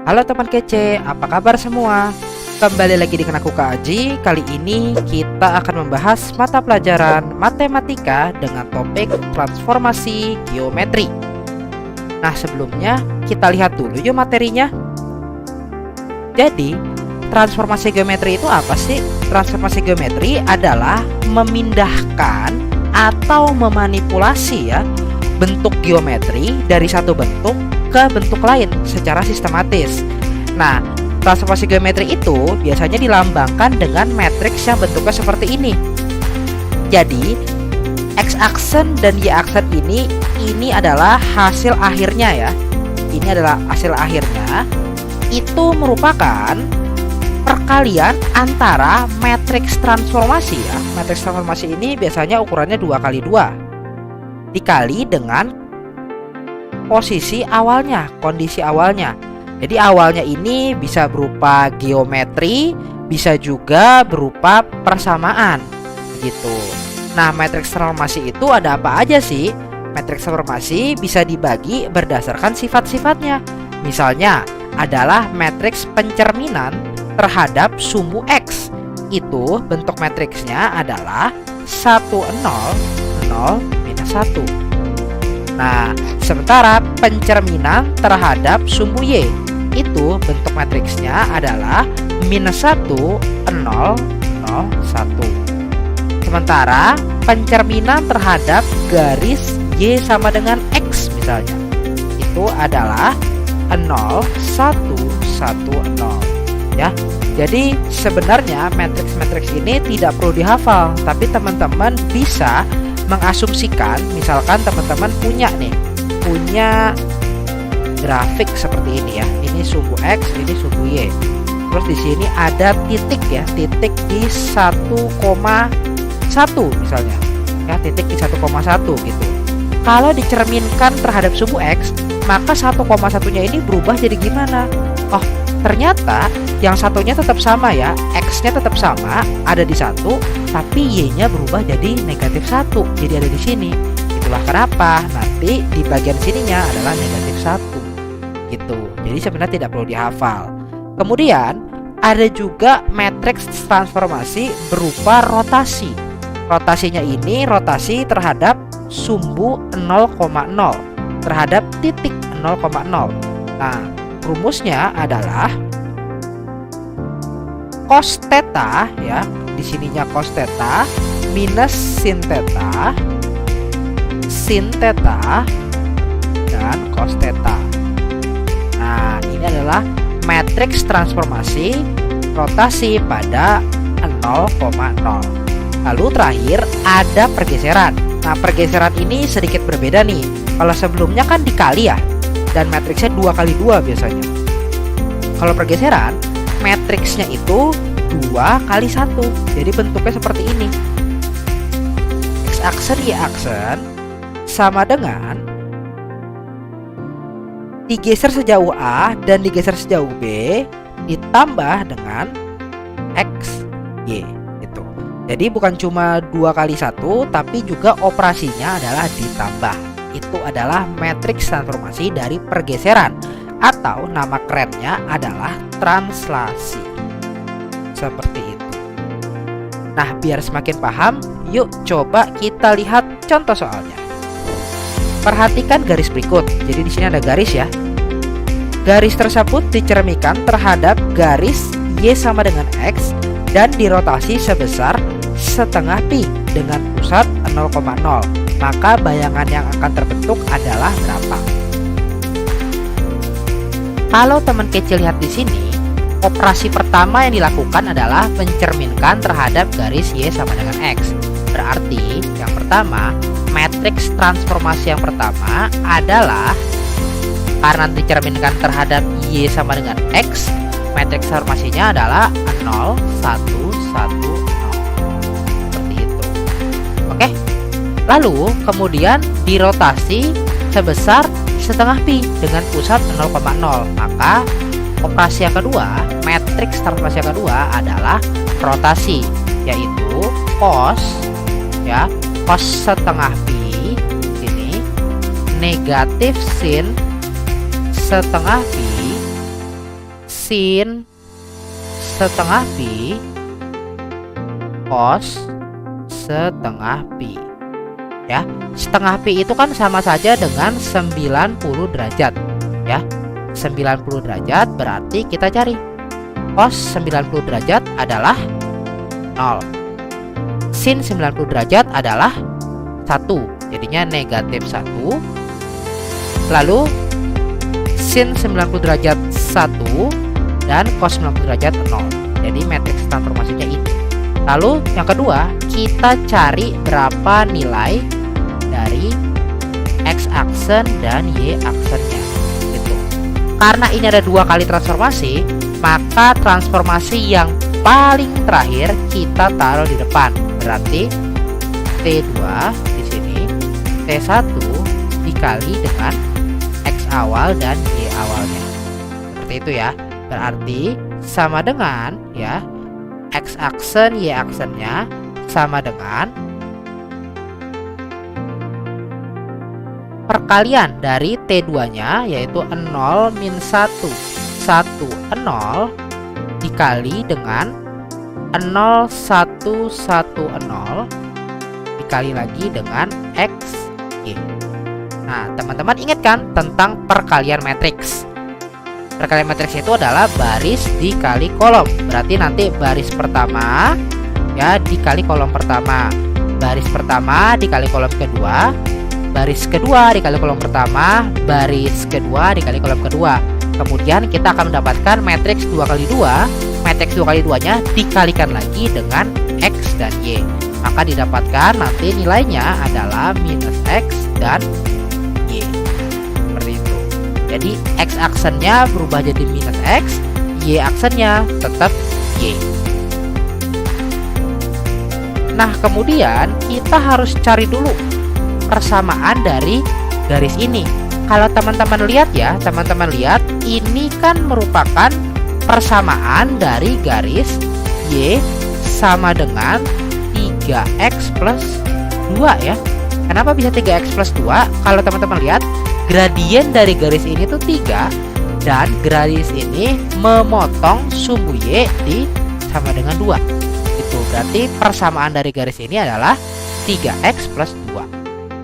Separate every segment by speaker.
Speaker 1: Halo teman kece, apa kabar semua? Kembali lagi dengan aku Kak Aji. Kali ini kita akan membahas mata pelajaran matematika dengan topik transformasi geometri. Nah, sebelumnya kita lihat dulu yuk materinya. Jadi, transformasi geometri itu apa sih? Transformasi geometri adalah memindahkan atau memanipulasi bentuk geometri dari satu bentuk ke bentuk lain secara sistematis. Nah, transformasi geometri itu biasanya dilambangkan dengan matriks yang bentuknya seperti ini. Jadi, x-aksen dan y-aksen ini adalah hasil akhirnya ya. Ini adalah hasil akhirnya. Itu merupakan perkalian antara matriks transformasi ya. Matriks transformasi ini biasanya ukurannya 2x2 dikali dengan posisi awalnya, kondisi awalnya. Jadi awalnya ini bisa berupa geometri, bisa juga berupa persamaan gitu. Nah, matriks transformasi itu ada apa aja sih? Matriks transformasi bisa dibagi berdasarkan sifat-sifatnya. Misalnya adalah matriks pencerminan terhadap sumbu X. Itu bentuk matriksnya adalah 1 0 0 1. Nah, sementara pencerminan terhadap sumbu Y itu bentuk matriksnya adalah -1 0 0 1. Sementara pencerminan terhadap garis Y sama dengan X misalnya itu adalah 0 1 1 0 ya. Jadi sebenarnya matriks-matriks ini tidak perlu dihafal, tapi teman-teman bisa mengasumsikan. Misalkan teman-teman punya grafik seperti ini ya. Ini sumbu X, ini sumbu Y. Terus di sini ada titik ya, titik di 1,1 misalnya. Ya, titik di 1,1 gitu. Kalau dicerminkan terhadap sumbu X, maka 1,1-nya ini berubah jadi gimana? Oh, ternyata yang satunya tetap sama ya, X-nya tetap sama, ada di 1, tapi Y-nya berubah jadi -1, jadi ada di sini. Itulah kenapa nanti di bagian sininya adalah -1 gitu. Jadi sebenarnya tidak perlu dihafal. Kemudian ada juga matriks transformasi berupa rotasi. Rotasinya ini rotasi terhadap sumbu 0,0 terhadap titik 0,0. Nah, rumusnya adalah cos theta ya, di sininya cos theta minus sin theta dan cos theta. Nah, ini adalah matriks transformasi rotasi pada 0,0. Lalu terakhir ada pergeseran. Nah, pergeseran ini sedikit berbeda nih. Kalau sebelumnya kan dikali ya, dan matriksnya 2x2 biasanya. Kalau pergeseran, matriksnya itu 2x1. Jadi bentuknya seperti ini. X-aksen, Y-aksen sama dengan digeser sejauh A dan digeser sejauh B ditambah dengan X, Y gitu. Jadi bukan cuma 2x1, tapi juga operasinya adalah ditambah. Itu adalah matriks transformasi dari pergeseran, atau nama kerennya adalah translasi. Seperti itu. Nah, biar semakin paham, yuk coba kita lihat contoh soalnya. Perhatikan garis berikut. Jadi di sini ada garis ya. Garis tersebut dicerminkan terhadap garis Y sama dengan X dan dirotasi sebesar setengah pi dengan pusat 0,0. Maka bayangan yang akan terbentuk adalah berapa? Kalau teman kecil lihat di sini, operasi pertama yang dilakukan adalah mencerminkan terhadap garis Y sama dengan X. Berarti yang pertama, matriks transformasi yang pertama adalah karena dicerminkan terhadap Y sama dengan X, matriks transformasinya adalah 0 1 1 0. Seperti itu. Oke. Lalu kemudian dirotasi sebesar setengah pi dengan pusat 0,0. Maka operasi yang kedua, matriks transformasi yang kedua adalah rotasi, yaitu cos ya, cos setengah pi ini negatif sin setengah pi sin setengah pi cos setengah pi. Ya, setengah pi itu kan sama saja dengan 90 derajat. Ya, 90 derajat berarti kita cari cos 90 derajat adalah 0. Sin 90 derajat adalah 1. Jadinya negatif 1. Lalu sin 90 derajat 1 dan cos 90 derajat 0. Jadi matriks transformasinya ini. Lalu yang kedua, kita cari berapa nilai dari x aksen dan y aksennya gitu. Karena ini ada 2 kali transformasi, maka transformasi yang paling terakhir kita taruh di depan. Berarti T2 di sini T1 dikali dengan x awal dan y awalnya. Seperti itu ya. Berarti sama dengan ya x aksen y aksennya sama dengan perkalian dari T2-nya yaitu 0 min 1 0 dikali dengan 0 1 1 0 dikali lagi dengan x y. Nah, teman-teman ingat kan tentang perkalian matriks. Perkalian matriks itu adalah baris dikali kolom. Berarti nanti baris pertama ya dikali kolom pertama, baris pertama dikali kolom kedua, baris kedua dikali kolom pertama, baris kedua dikali kolom kedua. Kemudian kita akan mendapatkan matriks 2 kali 2. Matriks 2 kali 2-nya dikalikan lagi dengan x dan y. Maka didapatkan nanti nilainya adalah minus x dan y. Seperti itu. Jadi x aksennya berubah jadi minus x, y aksennya tetap y. Nah, kemudian kita harus cari dulu persamaan dari garis ini. Kalau teman-teman lihat ya, teman-teman lihat ini kan merupakan persamaan dari garis y sama dengan 3x plus 2 ya. Kenapa bisa 3x plus 2? Kalau teman-teman lihat gradien dari garis ini tuh 3 dan garis ini memotong sumbu y di sama dengan 2. Itu berarti persamaan dari garis ini adalah 3x plus 2.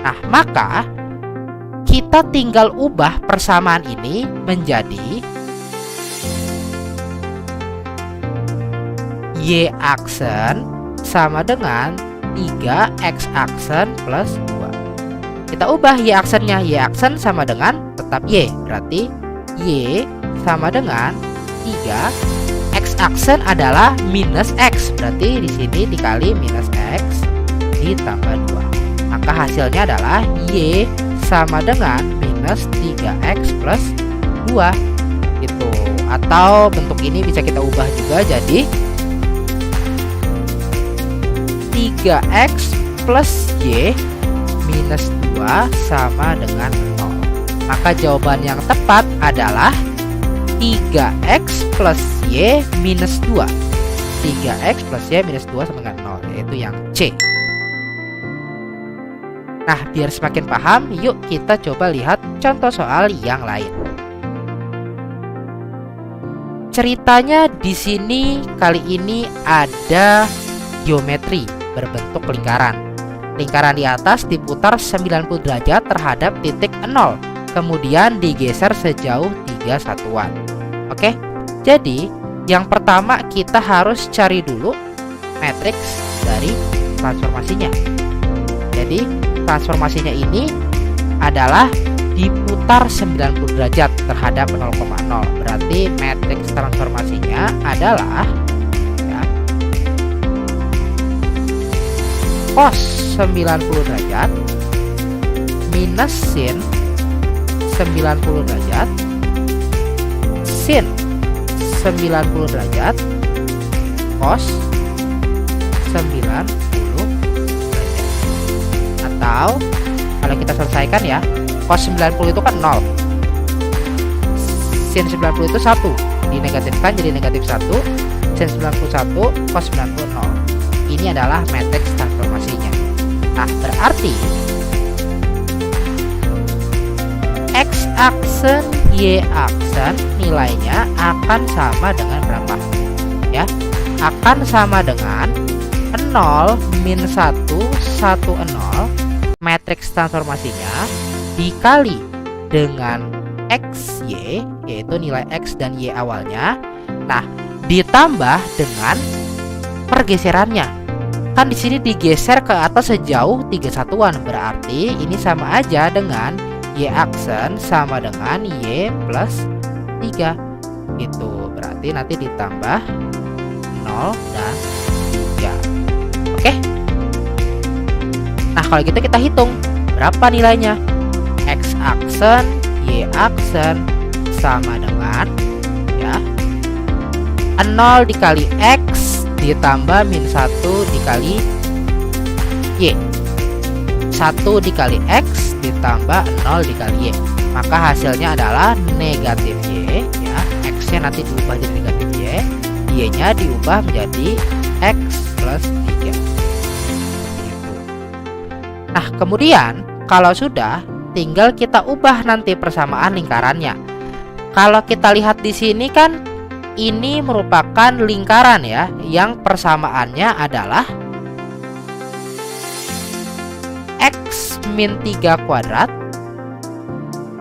Speaker 1: Nah, maka kita tinggal ubah persamaan ini menjadi y aksen sama dengan 3x aksen plus 2. Kita ubah y aksennya, y aksen sama dengan tetap y. Berarti y sama dengan 3, x aksen adalah minus x. Berarti di sini dikali minus x ditambah 2. Maka hasilnya adalah y sama dengan minus 3x plus 2 gitu. Atau bentuk ini bisa kita ubah juga jadi 3x plus y minus 2 sama dengan 0. Maka jawaban yang tepat adalah 3x plus y minus 2. 3x plus y minus 2 sama dengan 0, yaitu yang C. Nah, biar semakin paham, yuk kita coba lihat contoh soal yang lain. Ceritanya di sini kali ini ada geometri berbentuk lingkaran. Lingkaran di atas diputar 90 derajat terhadap titik 0, kemudian digeser sejauh 3 satuan. Oke, jadi yang pertama kita harus cari dulu matriks dari transformasinya. Jadi transformasinya ini adalah diputar 90 derajat terhadap 0,0. Berarti matriks transformasinya adalah ya, cos 90 derajat minus sin 90 derajat sin 90 derajat cos 90 derajat. Atau kalau kita selesaikan ya, cos 90 itu kan 0, sin 90 itu 1, dinegatifkan jadi negatif 1, sin 91 cos 90 0. Ini adalah matriks transformasinya. Nah, berarti x aksen Y aksen nilainya akan sama dengan berapa? Ya, akan sama dengan 0 min 1 1 0 matriks transformasinya dikali dengan XY, yaitu nilai X dan Y awalnya. Nah, ditambah dengan pergeserannya. Kan di sini digeser ke atas sejauh 3 satuan, berarti ini sama aja dengan Y aksen sama dengan Y plus 3. Itu berarti nanti ditambah 0 dan 3. Oke. Nah, kalau gitu kita hitung berapa nilainya. X aksen, Y aksen sama dengan ya 0 dikali X ditambah min 1 dikali Y. 1 dikali X ditambah 0 dikali Y. Maka hasilnya adalah negatif Y ya. X-nya nanti diubah jadi negatif Y, Y-nya diubah menjadi X plus 3. Gitu. Nah, kemudian kalau sudah, tinggal kita ubah nanti persamaan lingkarannya. Kalau kita lihat di sini kan ini merupakan lingkaran ya, yang persamaannya adalah X min 3 kuadrat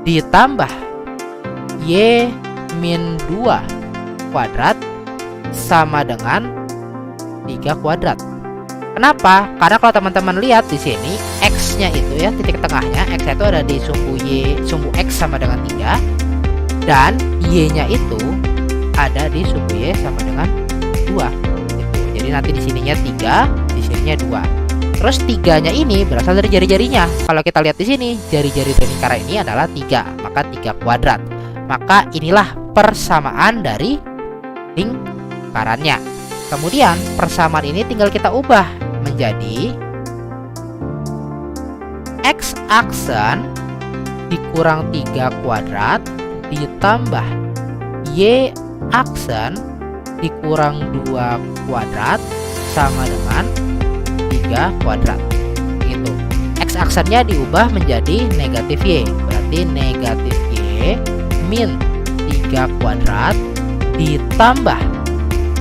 Speaker 1: ditambah Y min 2 kuadrat sama dengan 3 kuadrat. Kenapa? Karena kalau teman-teman lihat di sini X-nya itu ya, titik tengahnya X itu ada di sumbu Y, sumbu X sama dengan 3, dan Y-nya itu ada di sumbu Y sama dengan 2 gitu. Jadi nanti di sininya 3, di sininya 2. Terus 3-nya ini berasal dari jari-jarinya. Kalau kita lihat di sini, jari-jari dari lingkaran ini adalah 3, maka 3 kuadrat. Maka inilah persamaan dari lingkarannya. Kemudian persamaan ini tinggal kita ubah menjadi X aksen dikurang 3 kuadrat ditambah Y aksen dikurang 2 kuadrat sama dengan 3 kuadrat gitu. X aksennya diubah menjadi negatif Y, berarti negatif Y min 3 kuadrat ditambah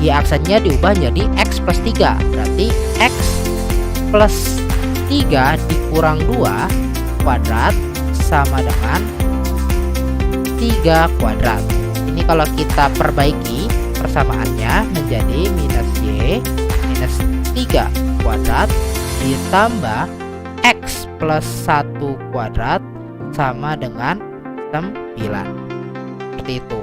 Speaker 1: Y aksennya diubah menjadi X plus 3, berarti X plus 3 dikurang 2 kuadrat sama dengan 3 kuadrat. Ini kalau kita perbaiki persamaannya menjadi minus Y minus 3 kuadrat ditambah X plus 1 kuadrat sama dengan 9. Seperti itu.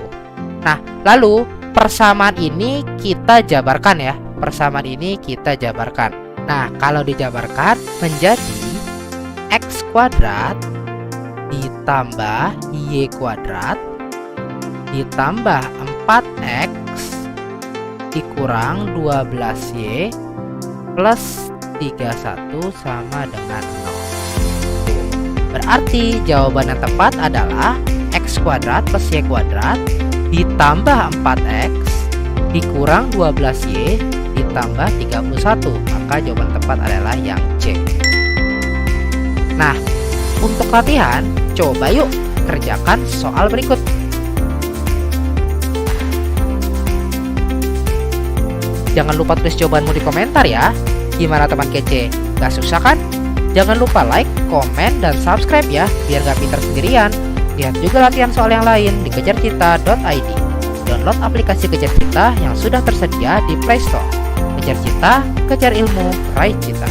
Speaker 1: Nah, lalu persamaan ini kita jabarkan ya. Persamaan ini kita jabarkan. Nah, kalau dijabarkan menjadi X kuadrat ditambah Y kuadrat ditambah 4X dikurang 12Y plus 31 sama dengan 0. Berarti jawaban yang tepat adalah X kuadrat plus Y kuadrat ditambah 4X dikurang 12Y ditambah 31. Maka jawaban tepat adalah yang C. Nah, untuk latihan, coba yuk kerjakan soal berikut. Jangan lupa tulis jawabanmu di komentar ya. Gimana teman kece? Gak susah kan? Jangan lupa like, komen, dan subscribe ya, biar gak pintar sendirian. Lihat juga latihan soal yang lain di kejarcita.id. Download aplikasi Kejar Cita yang sudah tersedia di Play Store. Kejar Cita, kejar ilmu, raih cita.